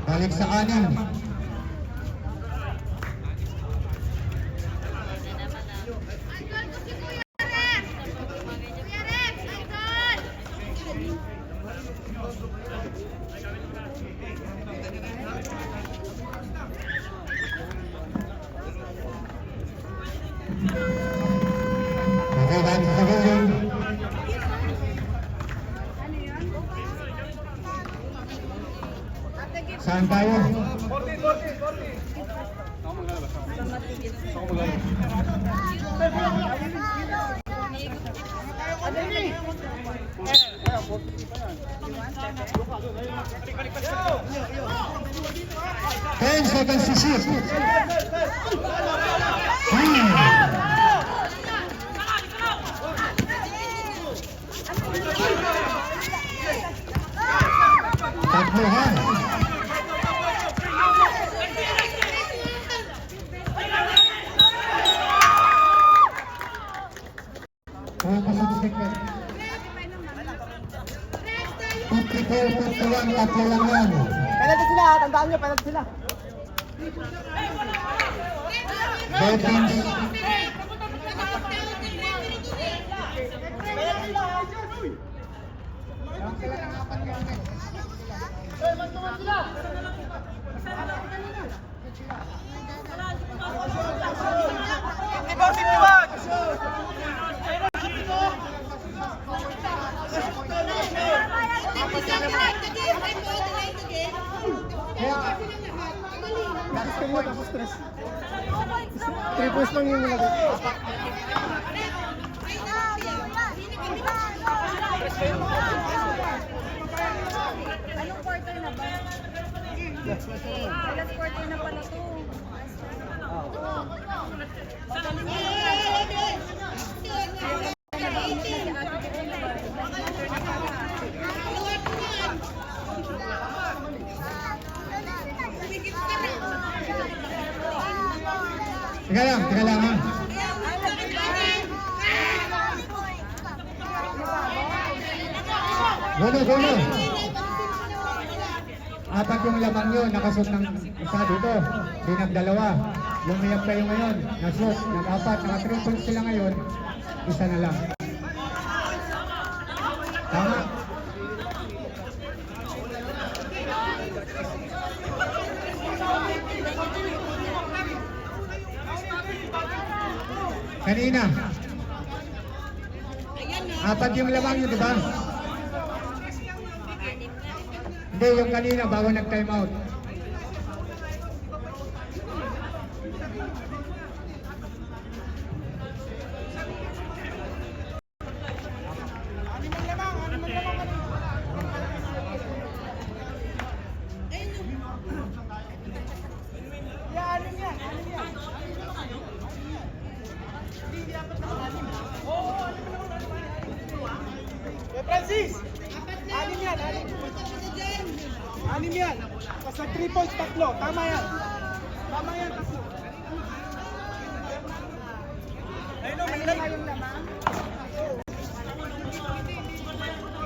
Speaker 1: Balik sa kanan. Okay, balik sa kanan. Saan tayo? Ten seconds to shoot. Tatlo ha. Tatlo lang yan.
Speaker 3: Penalty sila, tandaan nyo, penalty sila.
Speaker 1: Dolphins.
Speaker 3: Stress. 3 points lang yung nilagay.
Speaker 4: Anong quarter na ba? Last quarter na pala to.
Speaker 1: Teka lang ha. Gulo. Apat yung laman yun, nakasot ng isa dito. Pinagdalawa. Lumiyap kayo ngayon. Nasot, nag-apat, naka-3 points sila ngayon. Isa na lang. Tama. Kanina. Apat yung lamang yun, di ba? Hindi, yung kanina bago nag-time out.
Speaker 3: Francis! Anim yan, anim. Anim yan. Basta 3 points, tatlo. Tama yan. Tama yan, tatlo. Ayun o, may yung lamang.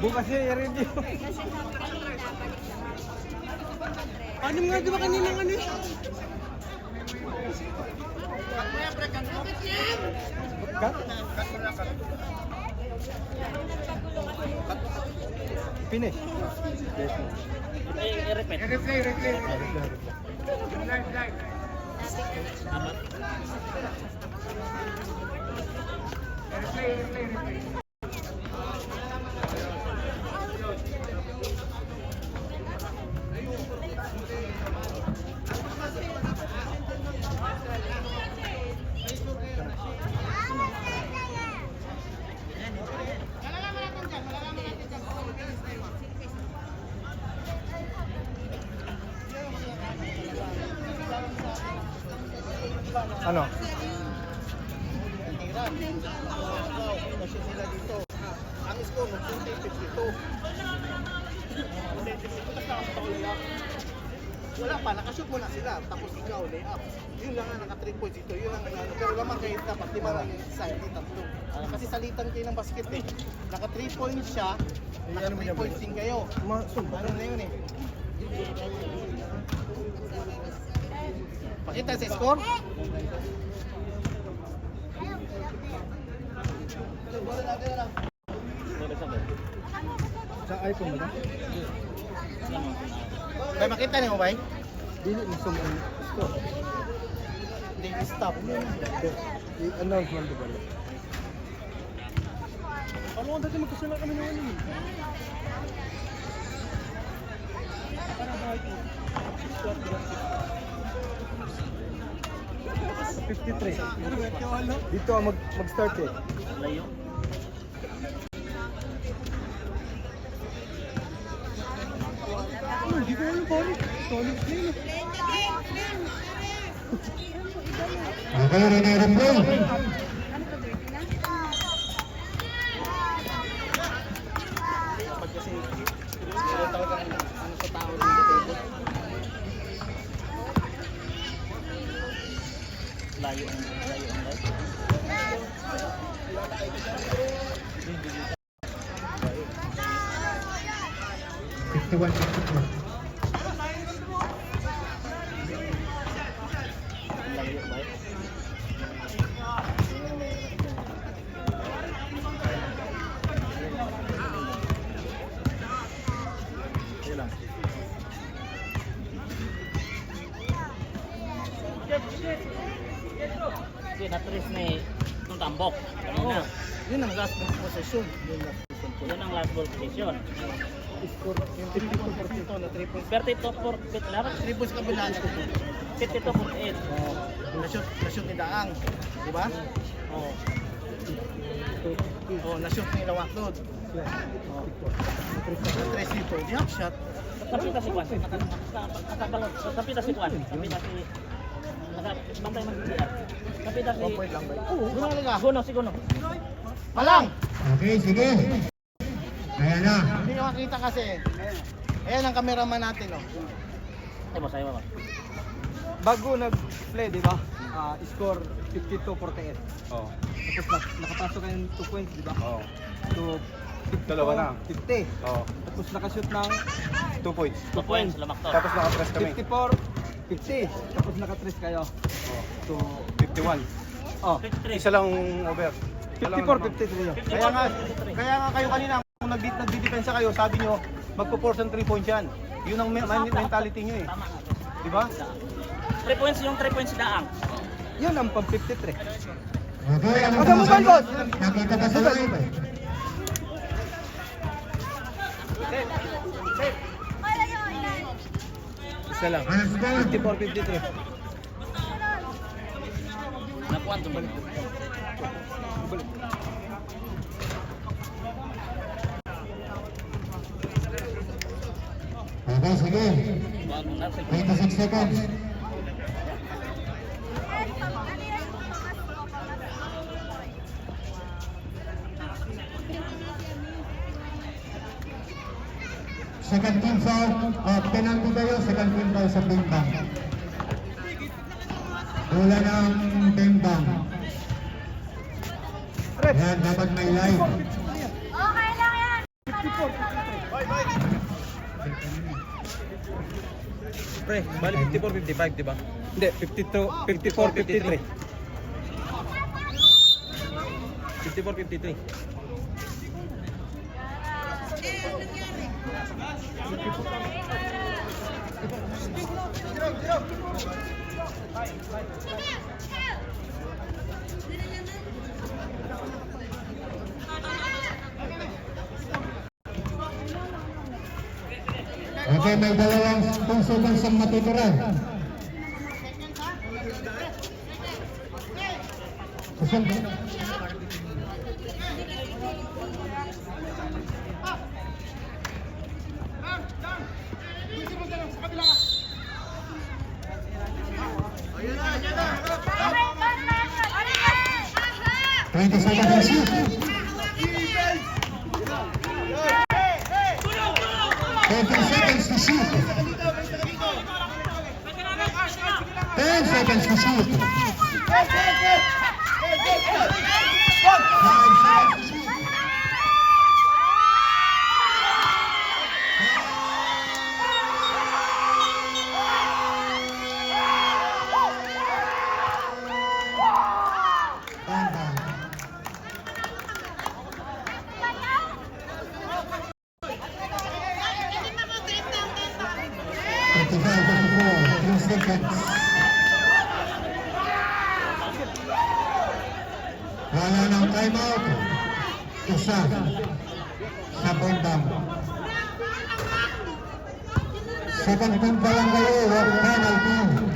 Speaker 3: Bukas yung i-review. Anim nga, di ba kanina ano eh? Finish.
Speaker 2: I-repeat.
Speaker 1: Replay.
Speaker 3: Ano?
Speaker 5: Nashoot nila dito. Ang score, mag-52. Wala pa, nakashoot mo na sila. Tapos ikaw, lay up. Yun lang nga, naka-3 points ito. Yun lang nga. Pero lamang kayo dapat, di ba lang side, di tatlo. Kasi salitan kayo ng basket eh. Naka-3 points siya, naka-3 points din kayo. Ano na yun eh. Pakita sa score.
Speaker 3: Sa iPhone mo na?
Speaker 5: Bay, makita niyo ba?
Speaker 3: Dili mo sa mga score.
Speaker 5: Hindi, stop.
Speaker 3: I-announce man diba? Ano ang dati magkasala kami ng ano eh? Para ba ito? 53. Dito ang mag-start eh.
Speaker 2: Layo.
Speaker 3: Hindi ko alam pare. Solid play na.
Speaker 1: Okay, replay.
Speaker 5: Pag kasi, talagang ano sa tao ng dito.
Speaker 2: Layo ang light.
Speaker 1: 51-52.
Speaker 2: Layo ba? Kasi na-trace na itong tambok. Kanina.
Speaker 5: Yun ang last possession.
Speaker 2: Yun ang last ball position.
Speaker 5: Score, yung 52% na 3 points.
Speaker 2: 32 for pit lang.
Speaker 5: 3 points kabila na.
Speaker 2: 52 for 8.
Speaker 5: Na-shoot ni Daang. Di ba?
Speaker 2: Oh.
Speaker 5: Oh, na-shoot ni Lawaklod. Na-trace dito. Di half shot.
Speaker 2: Kapita si Kwan. Kapita si Kwan. Kapita si... Bantay mag-DDR. Kapita si...
Speaker 5: 1 point lang ba? Oo, gano'n talaga.
Speaker 2: Guno, si Guno.
Speaker 5: Palang!
Speaker 1: Okay, sige. Ayan na.
Speaker 5: Hindi ko makita kasi. Ayan ang cameraman natin, oh.
Speaker 2: Ay, masaya ba?
Speaker 3: Bago nag-play, di ba? Score 52-48. Oo. Tapos nakapasok kayong 2 points, di ba? Oo. So,
Speaker 7: Dalawa na.
Speaker 3: 50.
Speaker 7: Oo.
Speaker 3: Tapos nakashoot ng
Speaker 7: 2 points.
Speaker 2: 2 points, lamak to.
Speaker 7: Tapos naka-press kami.
Speaker 3: 54, 50. Tapos nakatres kayo. So,
Speaker 7: 51.
Speaker 3: oh,
Speaker 2: 53.
Speaker 7: Isa lang over. Isa lang
Speaker 3: 54,
Speaker 7: naman.
Speaker 3: 53 yun.
Speaker 5: Kaya nga kayo kanina, kung nagdidepensa kayo, sabi nyo, magpo-force ng 3 points yan. Yun ang mentality nyo eh.
Speaker 2: Tama nga to.
Speaker 5: Diba?
Speaker 2: 3 points yung 3 points daang.
Speaker 3: Yun ang pang 53.
Speaker 1: Okay, ano
Speaker 3: Huwag ka mobile, boss.
Speaker 1: Nakita ba sa live?
Speaker 3: Isa lang.
Speaker 1: Ano score?
Speaker 3: 54, 53.
Speaker 2: Nakuha to balik.
Speaker 1: Okay, sige. 26 seconds. Second team foul, penalty kayo, second team foul sa bimbang. Wala ng bimbang. Yan, dapat may live.
Speaker 4: Okay lang yan.
Speaker 3: Pre, bali 54, 55, di ba? Hindi, 52, 54, 53. 54, 53.
Speaker 1: Okay, may dalawang 2 seconds ang matitira. Kusang ba?
Speaker 4: Aha!
Speaker 1: 20 seconds to shoot. 13 seconds to shoot. 10 seconds to shoot. 5 seconds to shoot. Bang, bang. Seconds. Wala ng timeout. Isa sa bundang. Second team pa lang kayo, penalty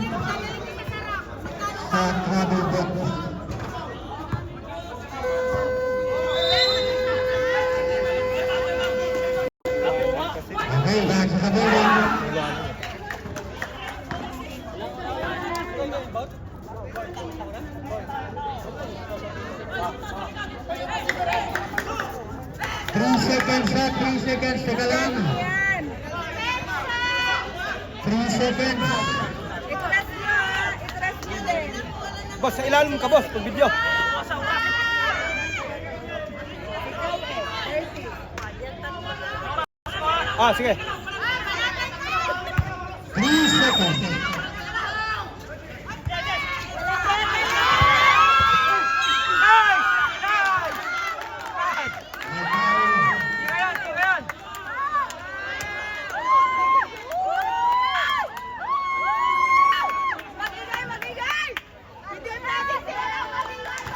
Speaker 1: sa travel box. Okay, back sa building. Three seconds, teka lang. 3 seconds.
Speaker 4: Itras nyo din.
Speaker 3: Boss, sa ilalim ka, boss, pag video. Ah, sige.
Speaker 1: 3 seconds.
Speaker 4: Magigay! Hindi natin sila magigay!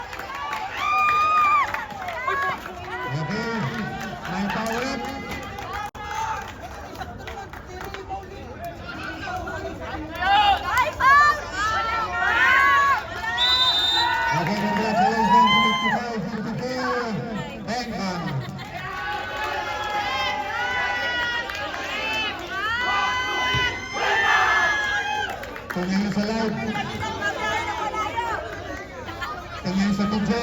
Speaker 1: Okay, may paulit.
Speaker 4: Ay, Paul!
Speaker 1: Okay, congratulations, 55-52. Bang, bang. Tingnan sa live. Tingnan sa video.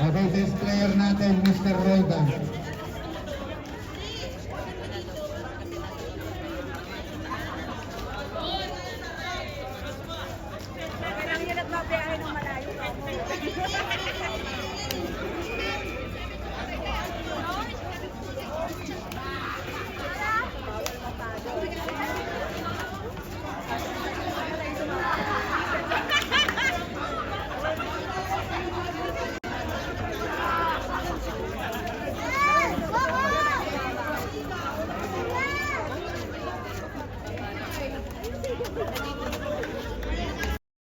Speaker 1: Okay, best player natin, Mr. Roldan.